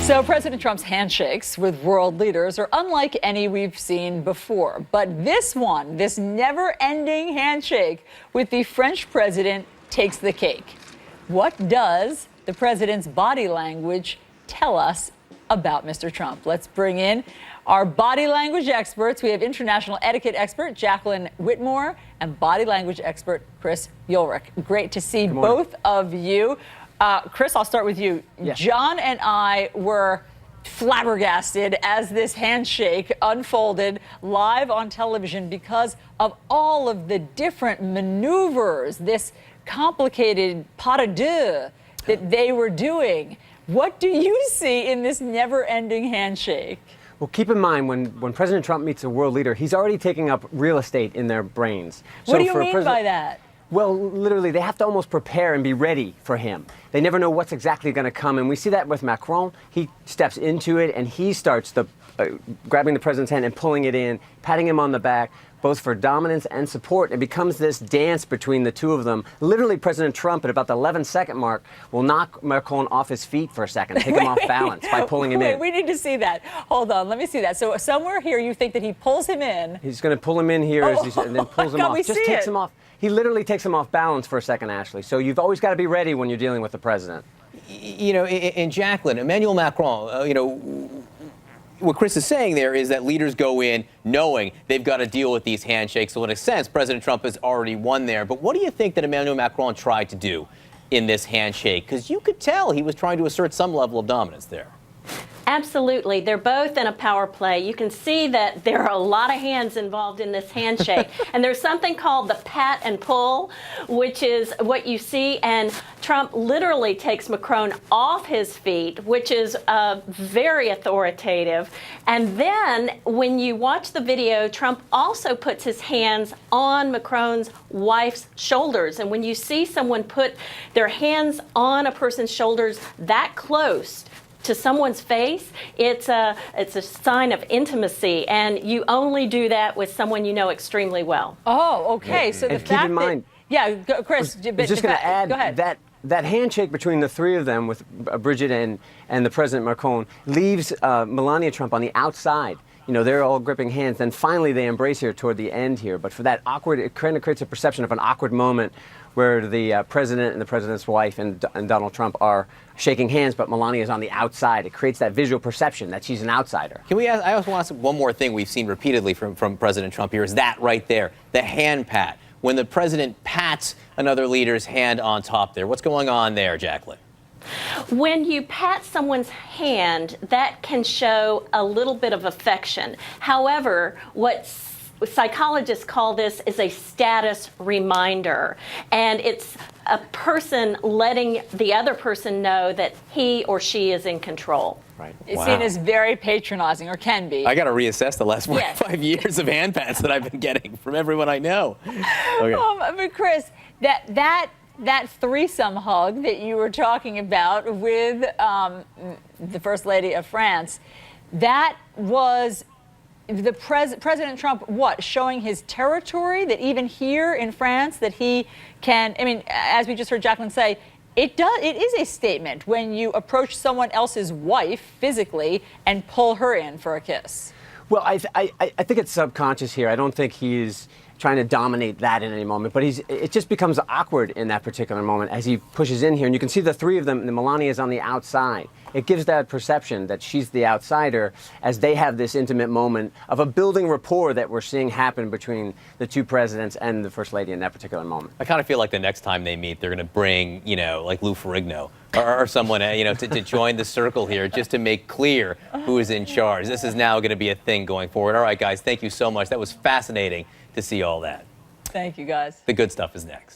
So President Trump's handshakes with world leaders are unlike any we've seen before. But this one, this never-ending handshake with the French president takes the cake. What does the president's body language tell us about Mr. Trump? Let's bring in our body language experts. We have international etiquette expert Jacqueline Whitmore and body language expert Chris Ulrich. Great to see both of you. Chris, I'll start with you. Yeah. John and I were flabbergasted as this handshake unfolded live on television because of all of the different maneuvers, this complicated pas de deux that they were doing. What do you see in this never-ending handshake? Well, keep in mind, when President Trump meets a world leader, he's already taking up real estate in their brains. What do you mean by that? Well, literally, they have to almost prepare and be ready for him. They never know what's exactly going to come. And we see that with Macron. He steps into it, and he starts grabbing the president's hand and pulling it in, patting him on the back, both for dominance and support. It becomes this dance between the two of them. Literally, President Trump, at about the 11-second mark, will knock Macron off his feet for a second, take him off balance by pulling him in. We need to see that. Hold on, let me see that. So somewhere here, you think that he pulls him in. He's going to pull him in here and then pulls him off. Just takes him off. He literally takes him off balance for a second, Ashley. So you've always got to be ready when you're dealing with the president. You know, and Jacqueline, Emmanuel Macron, what Chris is saying there is that leaders go in knowing they've got to deal with these handshakes. So in a sense, President Trump has already won there. But what do you think that Emmanuel Macron tried to do in this handshake? Because you could tell he was trying to assert some level of dominance there. Absolutely. They're both in a power play. You can see that there are a lot of hands involved in this handshake. And there's something called the pat and pull, which is what you see. And Trump literally takes Macron off his feet, which is very authoritative. And then when you watch the video, Trump also puts his hands on Macron's wife's shoulders. And when you see someone put their hands on a person's shoulders that close to someone's face, it's a sign of intimacy, and you only do that with someone you know extremely well. Oh, okay. So the fact keep in mind, Chris, I was just going to add that handshake between the three of them with Bridget and the President Macron leaves Melania Trump on the outside. You know, they're all gripping hands. Then finally they embrace her toward the end here. But for that awkward, it kind of creates a perception of an awkward moment where the president and the president's wife and Donald Trump are shaking hands, but Melania is on the outside. It creates that visual perception that she's an outsider. Can we ask, I also want to ask one more thing we've seen repeatedly from President Trump here is that right there, the hand pat. When the president pats another leader's hand on top there. What's going on there, Jacqueline? When you pat someone's hand, that can show a little bit of affection. However, what psychologists call this is a status reminder, and it's a person letting the other person know that he or she is in control. Right. It's seen as very patronizing, or can be. I got to reassess the last 45 years of hand pats that I've been getting from everyone I know. Okay. But Chris, that threesome hug that you were talking about with the First Lady of France, that was the President Trump, showing his territory, that even here in France that he can, I mean, as we just heard Jacqueline say, it is a statement when you approach someone else's wife physically and pull her in for a kiss. Well, I think it's subconscious here. I don't think he's trying to dominate that in any moment, but it just becomes awkward in that particular moment as he pushes in here. And you can see the three of them, and Melania is on the outside. It gives that perception that she's the outsider as they have this intimate moment of a building rapport that we're seeing happen between the two presidents and the First Lady in that particular moment. I kind of feel like the next time they meet, they're going to bring, like Lou Ferrigno or someone, to join the circle here just to make clear who is in charge. This is now going to be a thing going forward. All right, guys, thank you so much. That was fascinating to see all that. Thank you, guys. The good stuff is next.